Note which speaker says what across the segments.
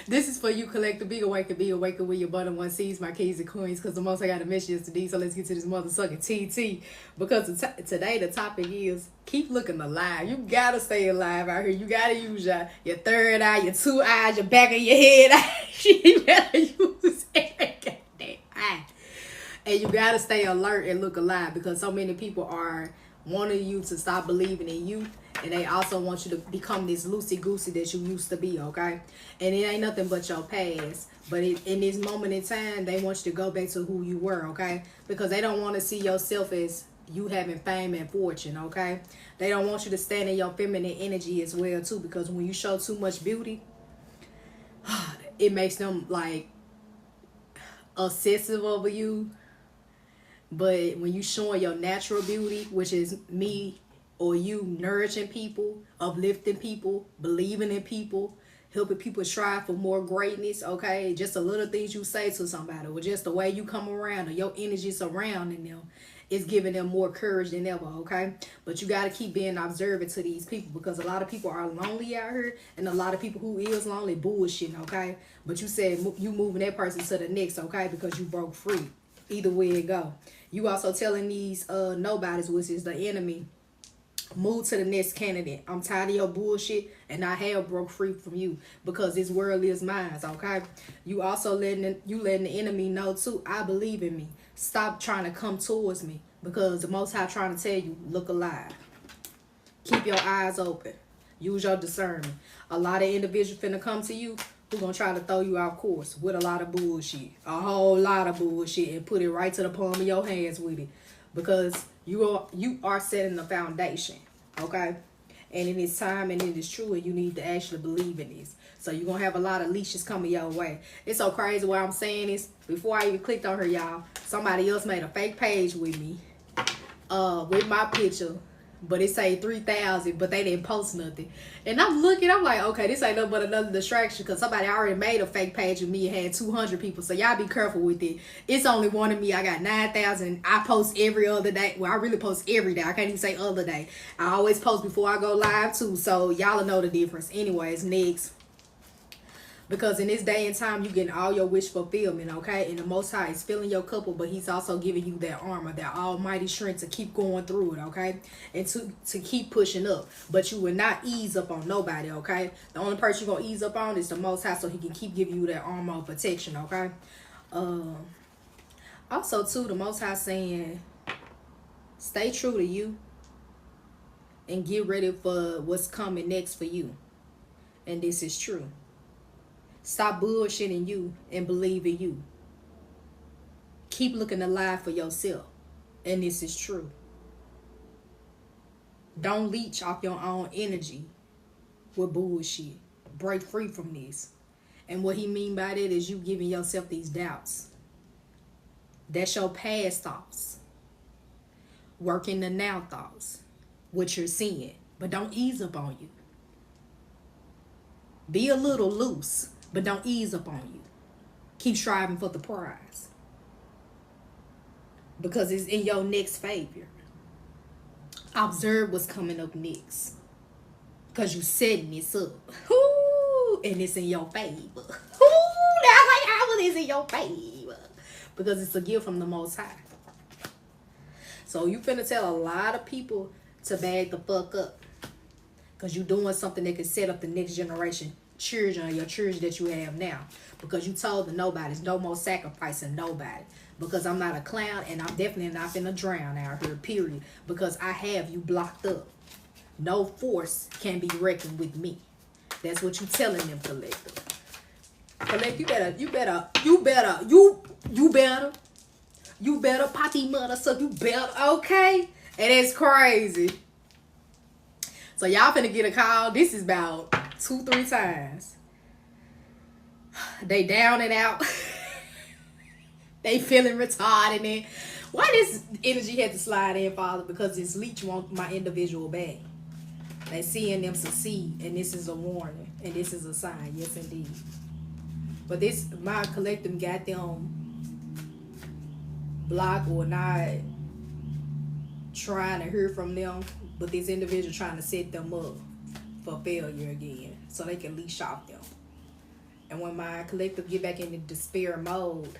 Speaker 1: This is for you, collective. Be awakened with your YahbenaOneSees, my kings and queens, because the most I got to mention is today. So let's get to this motherfucking TT. Because today the topic is keep looking alive. You gotta stay alive out here. You gotta use your third eye, your two eyes, your back of your head. You gotta use every goddamn eye. And you gotta stay alert and look alive because so many people are wanting you to stop believing in you. And they also want you to become this loosey-goosey that you used to be, okay? And it ain't nothing but your past. But in this moment in time, they want you to go back to who you were, okay? Because they don't want to see yourself as you having fame and fortune, okay? They don't want you to stand in your feminine energy as well, too. Because when you show too much beauty, it makes them, like, obsessive over you. But when you showing your natural beauty, which is me or you nourishing people, uplifting people, believing in people, helping people strive for more greatness, okay? Just the little things you say to somebody or just the way you come around or your energy surrounding them is giving them more courage than ever, okay? But you got to keep being observant to these people because a lot of people are lonely out here and a lot of people who is lonely bullshitting, okay? But you said you moving that person to the next, okay? Because you broke free. Either way it go. You also telling these nobodies, which is the enemy, move to the next candidate. I'm tired of your bullshit and I have broke free from you because this world is mine, okay? You also letting the enemy know too, I believe in me. Stop trying to come towards me because the Most High trying to tell you, look alive. Keep your eyes open. Use your discernment. A lot of individuals finna come to you who gonna try to throw you off course with a lot of bullshit. A whole lot of bullshit and put it right to the palm of your hands with it. Because you are setting the foundation, okay? And it is time and it is true and you need to actually believe in this. So you're going to have a lot of leashes coming your way. It's so crazy what I'm saying is, before I even clicked on her, y'all, somebody else made a fake page with me, with my picture. But it say 3,000, but they didn't post nothing. And I'm looking, I'm like, okay, this ain't nothing but another distraction because somebody already made a fake page of me and had 200 people. So y'all be careful with it. It's only one of me. I got 9,000. I post every other day. Well, I really post every day. I can't even say other day. I always post before I go live too. So y'all will know the difference. Anyways, next. Because in this day and time, you getting all your wish fulfillment, okay? And the Most High is filling your couple, but he's also giving you that armor, that almighty strength to keep going through it, okay? And to keep pushing up. But you will not ease up on nobody, okay? The only person you're going to ease up on is the Most High so he can keep giving you that armor of protection, okay? Also, too, the Most High saying, stay true to you and get ready for what's coming next for you. And this is true. Stop bullshitting you and believe in you. Keep looking alive for yourself. And this is true. Don't leech off your own energy with bullshit. Break free from this. And what he mean by that is you giving yourself these doubts. That's your past thoughts. Working the now thoughts. What you're seeing. But don't ease up on you. Be a little loose. But don't ease up on you. Keep striving for the prize. Because it's in your next favor. Observe what's coming up next. Because you setting this up. Ooh, and it's in your favor. Ooh, that's like how it is in your favor. Because it's a gift from the Most High. So you finna tell a lot of people to bag the fuck up. Because you're doing something that can set up the next generation. Children, your children that you have now, because you told the nobodies no more sacrificing nobody, because I'm not a clown and I'm definitely not finna drown out here, period, because I have you blocked up. No force can be reckoned with me. That's what you telling them, collective. Collect, you better potty mother, so you better, okay? And it's crazy. So y'all finna get a call. This is about 2-3 times. They down and out. They feeling retarded. And why this energy had to slide in, Father? Because this leech wants my individual back. They seeing them succeed, and this is a warning, and this is a sign. Yes, indeed. But this, my collective got them blocked or not trying to hear from them, but this individual trying to set them up for failure again so they can leash off them. And when my collective get back into despair mode,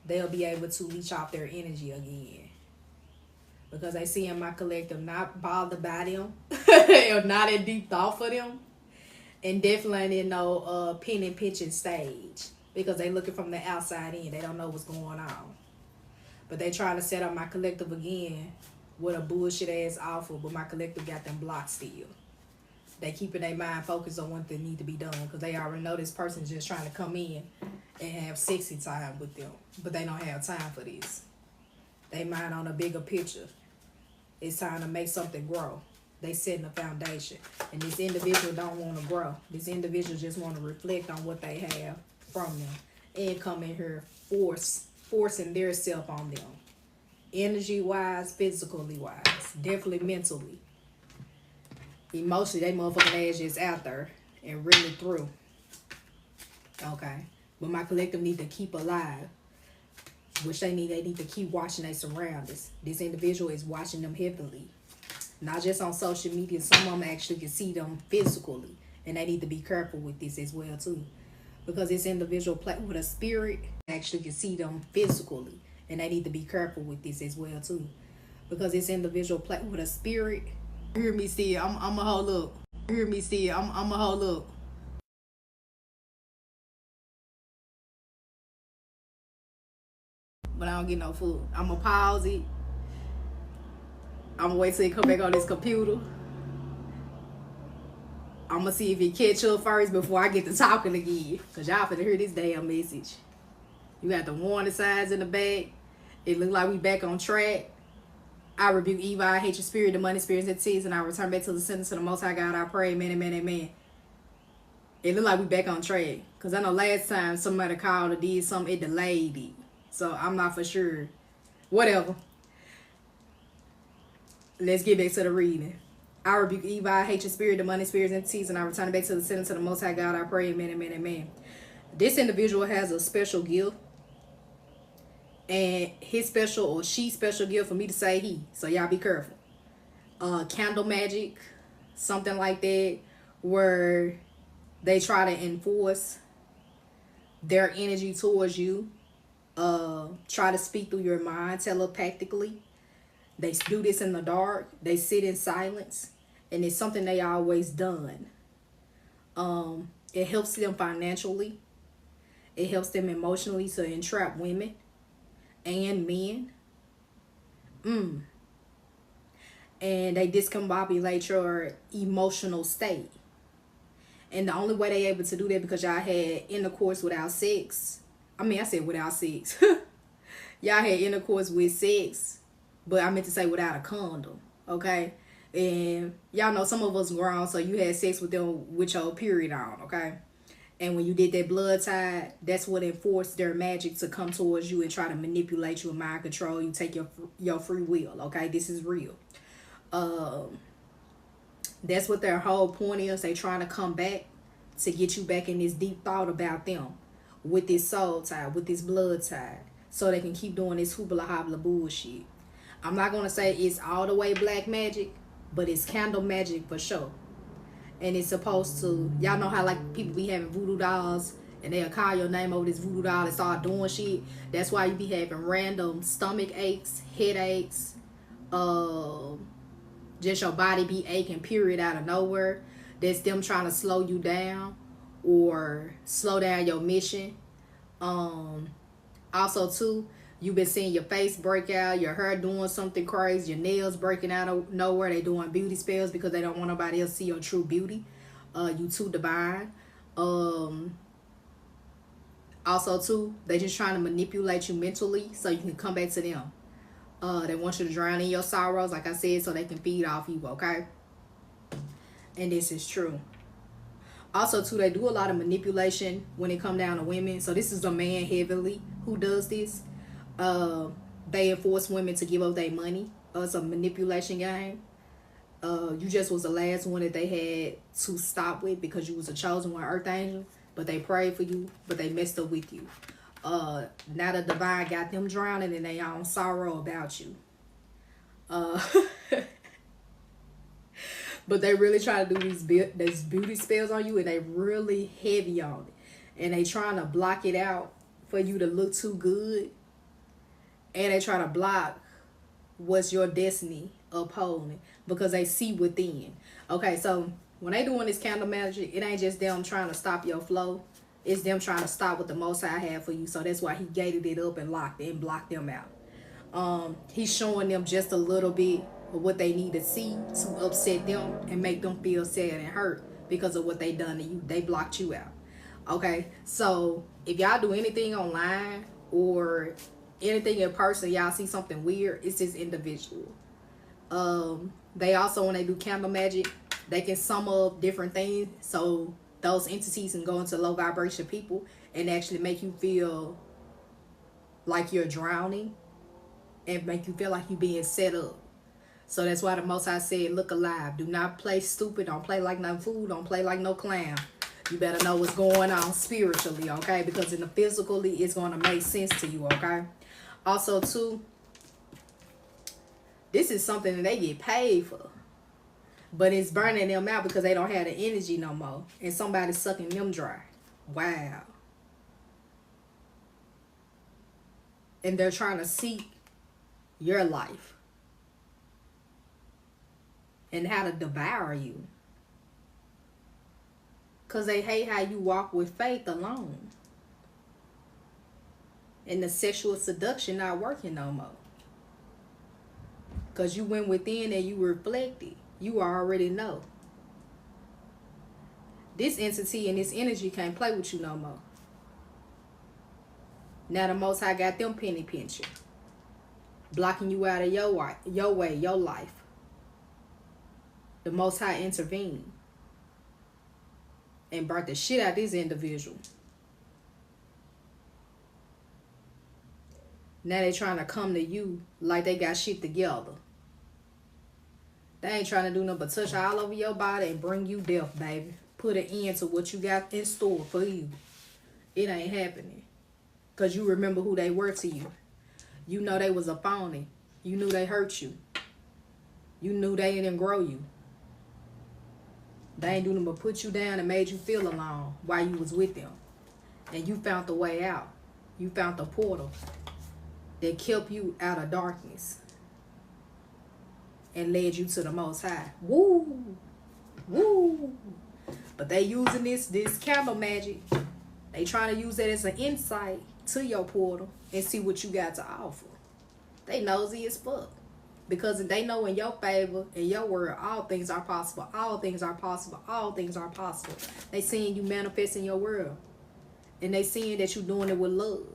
Speaker 1: they'll be able to leech off their energy again. Because they see in my collective not bothered by them or not in deep thought for them. And definitely in no pin and pinching stage. Because they looking from the outside in. They don't know what's going on. But they trying to set up my collective again with a bullshit ass offer. But my collective got them blocked still. They keeping their mind focused on what they need to be done. Because they already know this person's just trying to come in and have sexy time with them. But they don't have time for this. They mind on a bigger picture. It's time to make something grow. They setting a foundation. And this individual don't want to grow. This individual just want to reflect on what they have from them. And come in here forcing their self on them. Energy-wise, physically-wise. Definitely mentally. Emotionally, they motherfucking ass just out there and really through. Okay. But my collective need to keep alive. Which they need to keep watching their surroundings. This individual is watching them heavily. Not just on social media. Some of them actually can see them physically. And they need to be careful with this as well too. Because this individual play with a spirit actually can see them physically. And they need to be careful with this as well too. Because this individual play with a spirit. Hear me still. I'm a hold up. Hear me still. I'm a hold up. But I don't get no food. I'm going to pause it. I'm going to wait till it come back on this computer. I'm going to see if it catch up first before I get to talking again. Because y'all finna hear this damn message. You got the warning signs in the back. It look like we back on track. I rebuke evil. I hate your spirit, the money, spirits, and disease. And I return back to the sentence of the Most High God. I pray, amen, amen, amen. It look like we back on track. Because I know last time somebody called or did something, it delayed it. So I'm not for sure. Whatever. Let's get back to the reading. I rebuke evil. I hate your spirit, the money, spirits, and disease. And I return back to the sentence of the Most High God. I pray, amen, amen, amen. This individual has a special gift. And his special or she special gift, for me to say he. So y'all be careful. Candle magic. Something like that. Where they try to enforce their energy towards you. Try to speak through your mind telepathically. They do this in the dark. They sit in silence. And it's something they always done. It helps them financially. It helps them emotionally to entrap women. And men. And they discombobulate your emotional state. And the only way they able to do that because y'all had intercourse without sex. I mean, I said without sex. Y'all had intercourse with sex. But I meant to say without a condom. Okay? And y'all know some of us grown, so you had sex with them with your period on. Okay? And when you did that blood tie, that's what enforced their magic to come towards you and try to manipulate you and mind control you, take your free will. Okay, this is real. That's what their whole point is. They trying to come back to get you back in this deep thought about them with this soul tie, with this blood tie, so they can keep doing this hoobla hoobla bullshit. I'm not gonna say it's all the way black magic, but it's candle magic for sure. And it's supposed to, y'all know how like people be having voodoo dolls and they'll call your name over this voodoo doll and start doing shit. That's why you be having random stomach aches, headaches, just your body be aching period out of nowhere. That's them trying to slow you down or slow down your mission. Also too, you've been seeing your face break out, your hair doing something crazy, your nails breaking out of nowhere. They doing beauty spells because they don't want nobody else to see your true beauty. You too divine. Also too, they just trying to manipulate you mentally so you can come back to them. They want you to drown in your sorrows, like I said, so they can feed off you, okay? And this is true. Also too, they do a lot of manipulation when it come down to women. So this is a man heavily who does this. They enforce women to give up their money. It's a manipulation game. You just was the last one that they had to stop with because you was a chosen one, earth angel. But they prayed for you, but they messed up with you. Now the divine got them drowning in their own sorrow about you. But they really try to do these beauty spells on you, and they really heavy on it. and they trying to block it out for you to look too good, and they try to block what's your destiny upholding because they see within. Okay, so when they doing this candle magic, it ain't just them trying to stop your flow. It's them trying to stop what the Most High had for you. So that's why he gated it up and locked it and blocked them out. He's showing them just a little bit of what they need to see to upset them and make them feel sad and hurt because of what they done to you. They blocked you out. Okay, so if y'all do anything online or anything in person, y'all see something weird, it's this individual. They also, when they do candle magic, they can sum up different things, so those entities can go into low vibration people and actually make you feel like you're drowning and make you feel like you're being set up. So that's why the Most High said, look alive. Do not play stupid. Don't play like no fool. Don't play like no clown. You better know what's going on spiritually, okay? Because in the physically, it's going to make sense to you, okay? Also, too, this is something that they get paid for. But it's burning them out because they don't have the energy no more. And somebody's sucking them dry. Wow. And they're trying to seek your life. And how to devour you. Because they hate how you walk with faith alone. And the sexual seduction not working no more. Because you went within and you reflected. You already know. This entity and this energy can't play with you no more. Now the Most High got them penny pinching. Blocking you out of your way, your life. The Most High intervened. And burnt the shit out of this individual. Now they trying to come to you like they got shit together. They ain't trying to do nothing but touch all over your body and bring you death, baby. Put an end to what you got in store for you. It ain't happening. Because you remember who they were to you. You know they was a phony. You knew they hurt you. You knew they didn't grow you. They ain't doing nothing but put you down and made you feel alone while you was with them. And you found the way out. You found the portal that kept you out of darkness. And led you to the Most High. Woo! Woo! But they using this candle magic. They trying to use that as an insight to your portal and see what you got to offer. They nosy as fuck. Because they know in your favor, in your word, all things are possible. All things are possible. All things are possible. They seeing you manifest in your world. And they seeing that you doing it with love.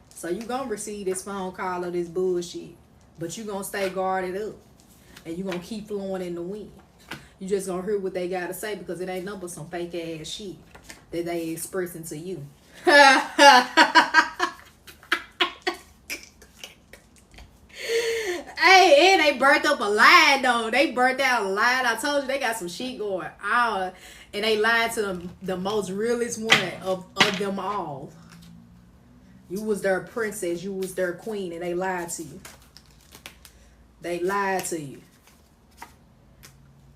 Speaker 1: So you gonna receive this phone call or this bullshit. But you gonna stay guarded up. And you gonna keep flowing in the wind. You just gonna hear what they gotta say because it ain't nothing but some fake ass shit that they expressing to you. Hey, and they burnt up a lie though. They burnt out a lie. I told you they got some shit going on. And they lied to the most realest one of them all. You was their princess. You was their queen. And they lied to you. They lied to you.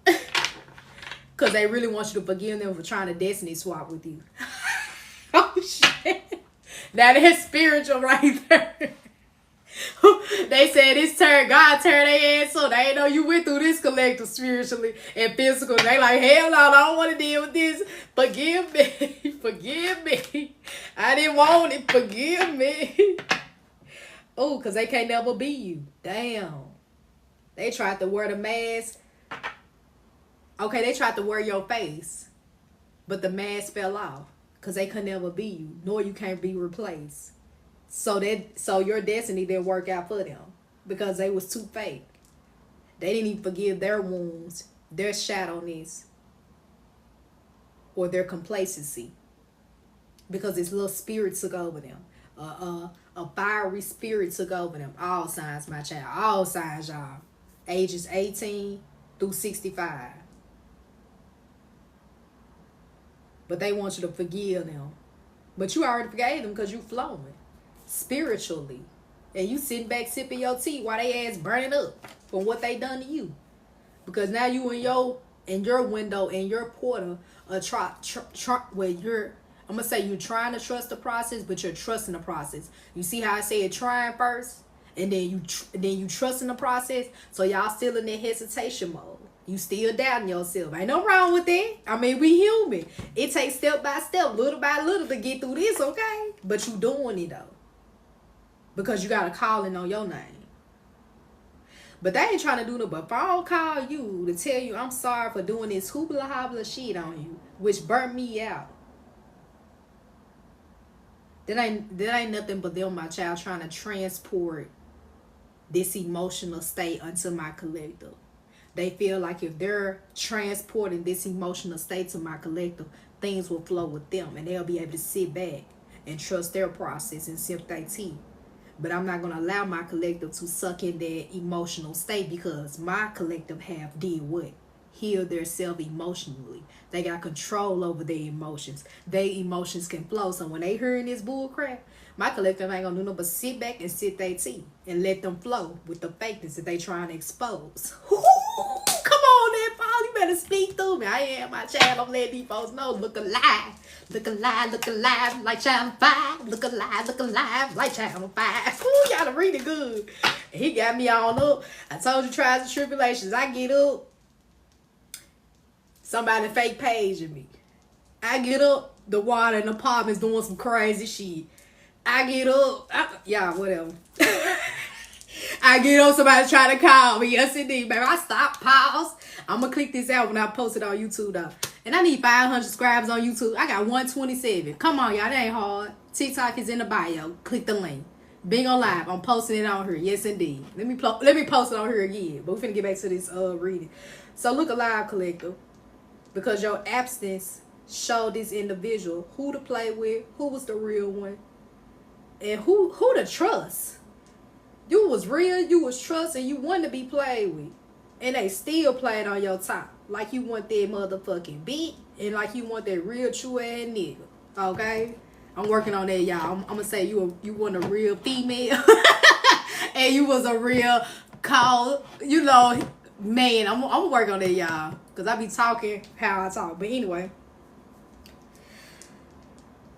Speaker 1: Because they really want you to forgive them for trying to destiny swap with you. Oh, shit. Now that's spiritual right there. They said it's turn, God turned their ass so they ain't know you went through this collective spiritually and physical. They like, hell no, I don't want to deal with this. Forgive me. Forgive me. I didn't want it. Forgive me. Oh, because they can't never be you. Damn. They tried to wear the mask. Okay, they tried to wear your face. But the mask fell off. Because they could never be you. Nor you can't be replaced. So your destiny didn't work out for them. Because they was too fake. They didn't even forgive their wounds. Their shadowness. Or their complacency. Because this little spirit took over them. A fiery spirit took over them. All signs, my child. All signs, y'all. Ages 18 through 65. But they want you to forgive them. But you already forgave them because you flowing. Spiritually. And you sitting back sipping your tea while they ass burning up from what they done to you. Because now you in your in your window, in your portal, where I'm gonna say you're trying to trust the process, but you're trusting the process. You see how I said trying first, and then you trust in the process. So y'all still in that hesitation mode. You still doubting yourself. Ain't no wrong with that. I mean, we human. It takes step by step, little by little, to get through this, okay? But you doing it though, because you got a calling on your name. But they ain't trying to do no but phone call you to tell you I'm sorry for doing this hoopla hobbla shit on you, which burnt me out. That ain't nothing but them, my child, trying to transport this emotional state unto my collective. They feel like if they're transporting this emotional state to my collective, things will flow with them and they'll be able to sit back and trust their process and sip their tea. But I'm not going to allow my collective to suck in their emotional state, because my collective have did what? Heal their self emotionally. They got control over their emotions. Their emotions can flow. So when they hearing this bull crap, my collective ain't gonna do no but sit back and sip their tea and let them flow with the fakeness that they trying to expose. Come on there, Paul. You better speak through me. I am my child. I'm letting these folks know. Look alive. Look alive, look alive, like Channel 5. Look alive, like Channel 5. Ooh, y'all read it good. He got me on up. I told you trials and tribulations. I get up. Somebody fake paging me. I get up. The water in the apartment's doing some crazy shit. I get up. Whatever. I get up. Somebody trying to call me. Yes, indeed, baby. I stop, pause. I'm going to click this out when I post it on YouTube, though. And I need 500 subscribers on YouTube. I got 127. Come on, y'all. That ain't hard. TikTok is in the bio. Click the link. Bingo Live. I'm posting it on here. Yes, indeed. Let me post it on here again. But we're finna get back to this reading. So look alive, collective. Because your absence showed this individual who to play with, who was the real one, and who to trust. You was real, you was trust, and you wanted to be played with. And they still playing on your top. Like you want that motherfucking beat, and like you want that real true ass nigga. Okay? I'm working on that, y'all. I'm gonna say you want a real female. And you was a real man. I'm working on that, y'all. Because I be talking how I talk. But anyway.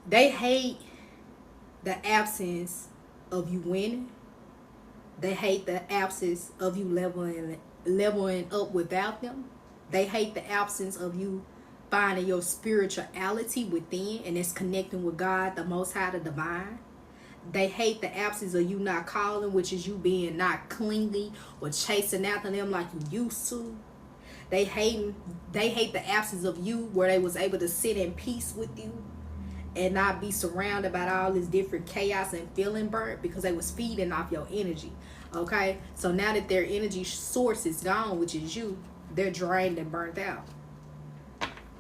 Speaker 1: They hate the absence of you winning. They hate the absence of you leveling up without them. They hate the absence of you finding your spirituality within, and it's connecting with God, the Most High, the Divine. They hate the absence of you not calling, which is you being not clingy or chasing after them like you used to. They hate the absence of you where they was able to sit in peace with you and not be surrounded by all this different chaos and feeling burnt, because they was feeding off your energy. Okay, so now that their energy source is gone, which is you, they're drained and burnt out.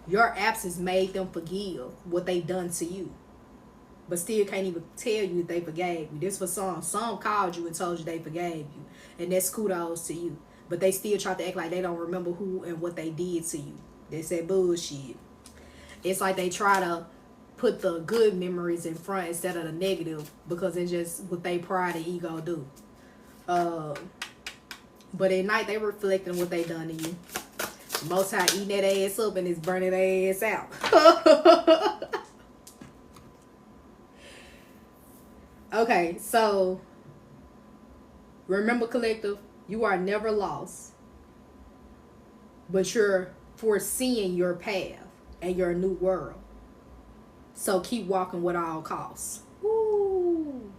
Speaker 1: Your absence made them forgive what they done to you, but still can't even tell you if they forgave you. This for some. Some called you and told you they forgave you, and that's kudos to you. But they still try to act like they don't remember who and what they did to you. They said bullshit. It's like they try to put the good memories in front instead of the negative, because it's just what they pride and ego do. But at night they reflecting what they done to you. Most High eating that ass up and it's burning their ass out. Okay, so remember, collective, you are never lost, but you're foreseeing your path and your new world. So keep walking with all costs. Woo!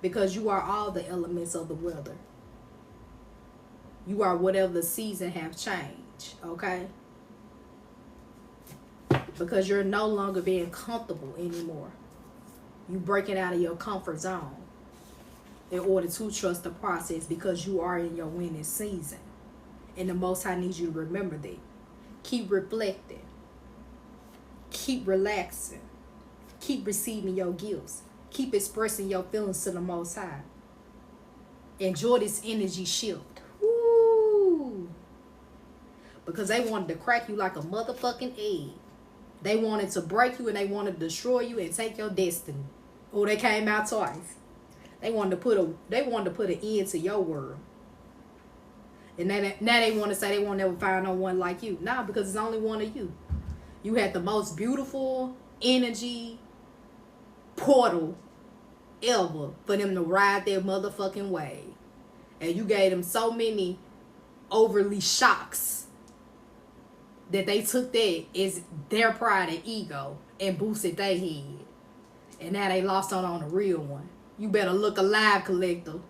Speaker 1: Because you are all the elements of the weather. You are whatever the season have changed, okay? Because you're no longer being comfortable anymore. You breaking out of your comfort zone in order to trust the process, because you are in your winning season. And the Most High needs you to remember that. Keep reflecting. Keep relaxing. Keep receiving your gifts. Keep expressing your feelings to the Most High. Enjoy this energy shift. Woo! Because they wanted to crack you like a motherfucking egg. They wanted to break you and they wanted to destroy you and take your destiny. Oh, they came out twice. They wanted to put an end to your world. And now they want to say they won't never find no one like you. Nah, because it's only one of you. You had the most beautiful energy portal ever for them to ride their motherfucking wave. And you gave them so many overly shocks that they took that as their pride and ego and boosted their head. And now they lost out on the real one. You better look alive, collector.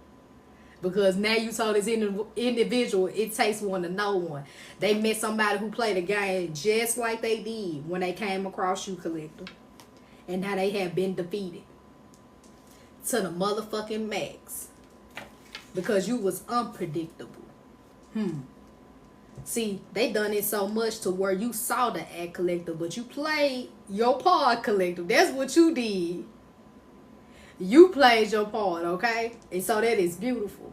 Speaker 1: Because now you told this individual it takes one to know one. They met somebody who played a game just like they did when they came across you, collector. And now they have been defeated to the motherfucking max. Because you was unpredictable. See, they done it so much to where you saw the act, collector, but you played your part, collector. That's what you did. You played your part, okay? And so that is beautiful.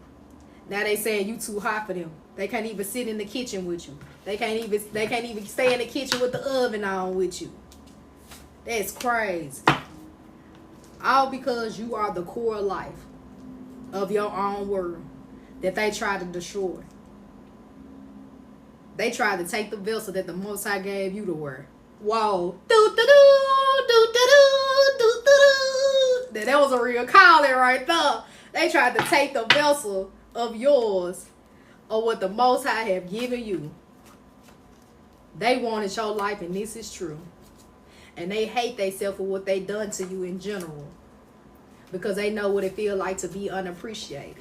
Speaker 1: Now they saying you too hot for them. They can't even sit in the kitchen with you. They can't even stay in the kitchen with the oven on with you. That's crazy. All because you are the core life of your own world that they tried to destroy. They tried to take the vessel that the Most High gave you to wear. Whoa. That was a real calling right there. They tried to take the vessel of yours or what the Most High have given you. They wanted your life, and this is true. And they hate themselves for what they done to you in general. Because they know what it feels like to be unappreciated.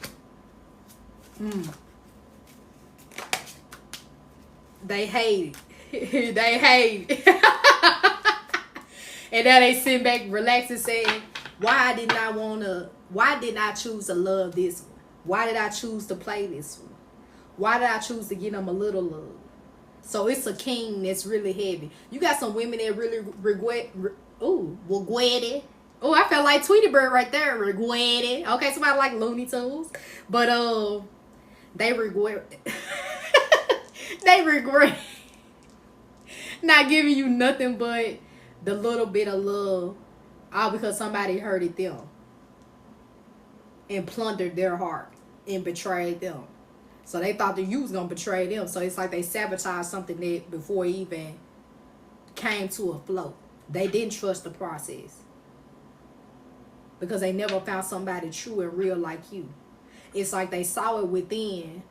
Speaker 1: They hate it. They hate it. And now they sit back, relax, and say, why didn't I choose to love this one? Why did I choose to play this one? Why did I choose to give them a little love? So it's a king that's really heavy. You got some women that really regret it. Oh, I felt like Tweety Bird right there. Regret it. Okay, somebody like Looney Tunes. But they regret they regret not giving you nothing but the little bit of love, all because somebody hurted them and plundered their heart and betrayed them. So they thought that you was gonna betray them. So it's like they sabotaged something that before it even came to a float. They didn't trust the process because they never found somebody true and real like you. It's like they saw it within,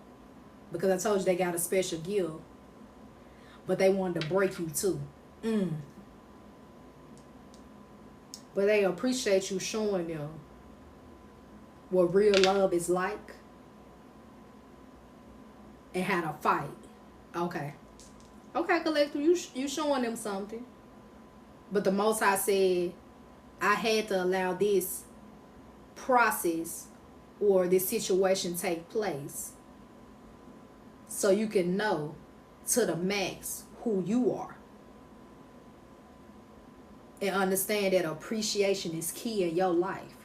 Speaker 1: because I told you they got a special gift, but they wanted to break you too. But they appreciate you showing them what real love is like and how to fight. Okay, collector, you showing them something. But the Most High said, I had to allow this process or this situation take place so you can know to the max who you are. And understand that appreciation is key in your life.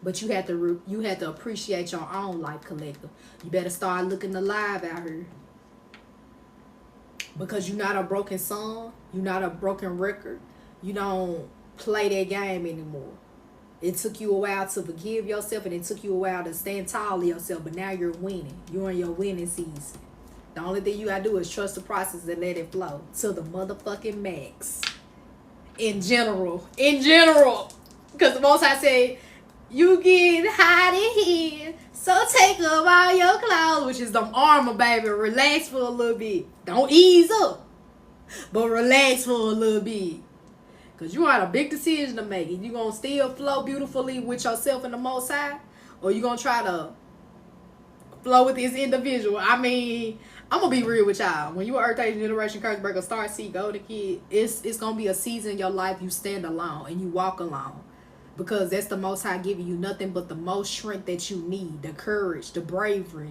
Speaker 1: But you have to appreciate your own life, collector. You better start looking alive out here. Because you're not a broken song. You're not a broken record. You don't play that game anymore. It took you a while to forgive yourself, and it took you a while to stand tall of yourself, but now you're winning. You're in your winning season. The only thing you gotta do is trust the process and let it flow to the motherfucking max. In general. Because the Most High say, you get hot in here, so take up all your clothes, which is them armor, baby. Relax for a little bit. Don't ease up, but relax for a little bit. Because you got a big decision to make. You going to still flow beautifully with yourself and the Most High? Or you going to try to flow with this individual? I mean, I'm going to be real with y'all. When you are Earth Age Generation Curse Breaker, Star Seed, Golden Kid, it's going to be a season in your life you stand alone and you walk alone. Because that's the Most High giving you nothing but the most strength that you need. The courage, the bravery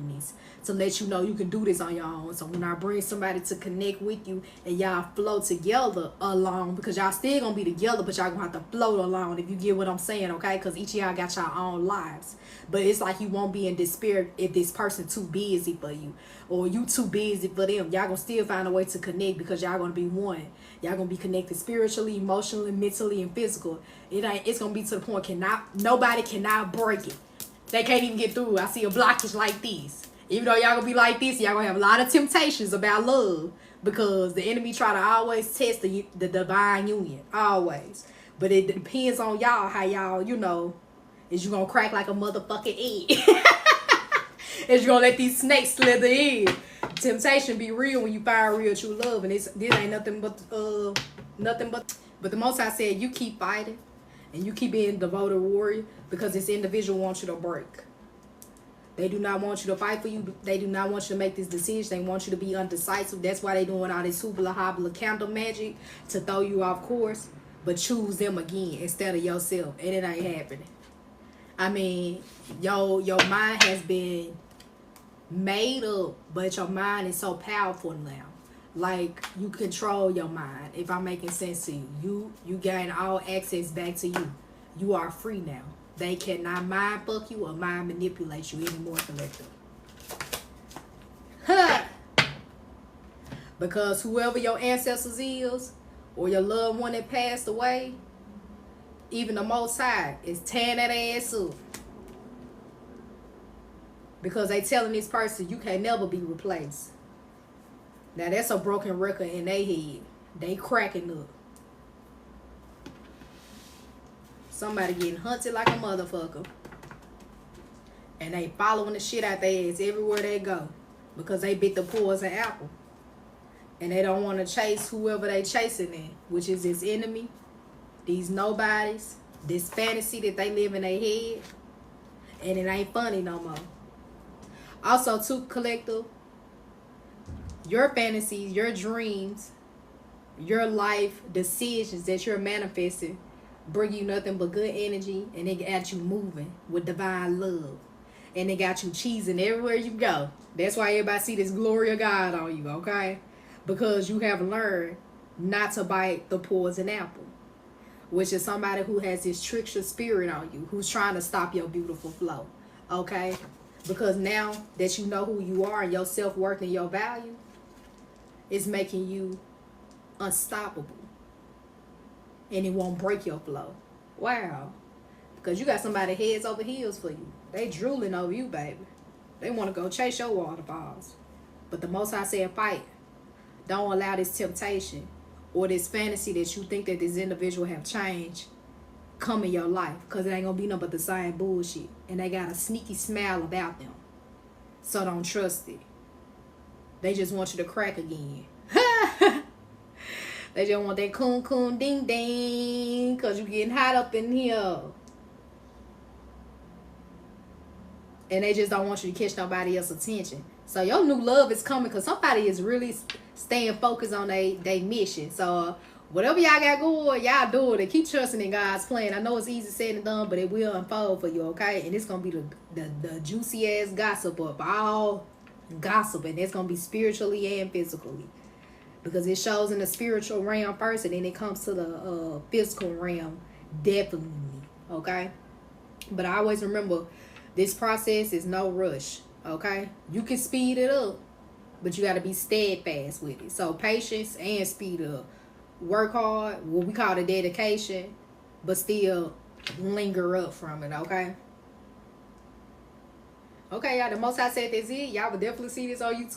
Speaker 1: to let you know you can do this on your own. So when I bring somebody to connect with you and y'all flow together alone, because y'all still going to be together, but y'all going to have to float alone, if you get what I'm saying, okay? Because each of y'all got your own lives. But it's like you won't be in despair if this person too busy for you. Or you too busy for them. Y'all going to still find a way to connect because y'all going to be one. Y'all going to be connected spiritually, emotionally, mentally, and physical. It's going to be to the point nobody cannot break it. They can't even get through. I see a blockage like this. Even though y'all gonna be like this, y'all gonna have a lot of temptations about love. Because the enemy try to always test the divine union. Always. But it depends on y'all how y'all, you know, is you gonna crack like a motherfucking egg. Is you gonna let these snakes slither in. Temptation be real when you find real true love. And this ain't nothing but but the Most High said you keep fighting and you keep being devoted warrior because this individual wants you to break. They do not want you to fight for you. They do not want you to make this decision. They want you to be undecisive. That's why they doing all this hoopla hoopla candle magic to throw you off course. But choose them again instead of yourself. And it ain't happening. I mean, your mind has been made up, but your mind is so powerful now. Like, you control your mind, if I'm making sense to you. You gain all access back to you. You are free now. They cannot mind fuck you or mind manipulate you anymore, collective. Huh. Because whoever your ancestors is, or your loved one that passed away, even the Most High is tearing that ass up. Because they telling this person you can never be replaced. Now that's a broken record in their head. They cracking up. Somebody getting hunted like a motherfucker. And they following the shit out their ass everywhere they go. Because they bit the poison apple. And they don't want to chase whoever they chasing in. Which is this enemy. These nobodies. This fantasy that they live in their head. And it ain't funny no more. Also, too, collective. Your fantasies, your dreams, your life decisions that you're manifesting bring you nothing but good energy, and it got you moving with divine love, and it got you cheesing everywhere you go. That's why everybody see this glory of God on you, okay? Because you have learned not to bite the poison apple, which is somebody who has this trickster spirit on you, who's trying to stop your beautiful flow, okay? Because now that you know who you are and your self-worth and your value, it's making you unstoppable. And it won't break your flow. Wow. Because you got somebody heads over heels for you. They drooling over you, baby. They want to go chase your waterfalls. But the Most High said fight. Don't allow this temptation or this fantasy that you think that this individual have changed come in your life. Because it ain't going to be nothing but the same bullshit. And they got a sneaky smile about them. So don't trust it. They just want you to crack again. They just want that coon coon ding ding. Because you getting hot up in here. And they just don't want you to catch nobody else's attention. So your new love is coming because somebody is really staying focused on their mission. So whatever y'all got going, y'all do it. And keep trusting in God's plan. I know it's easy said and done, but it will unfold for you, okay? And it's going to be the juicy ass gossip of all gossip. And it's going to be spiritually and physically. Because it shows in the spiritual realm first, and then it comes to the physical realm, definitely, okay? But I always remember, this process is no rush, okay? You can speed it up, but you got to be steadfast with it. So patience and speed up. Work hard, what we call the dedication, but still linger up from it, okay? Okay, y'all, the Most High said that's it. Y'all will definitely see this on YouTube.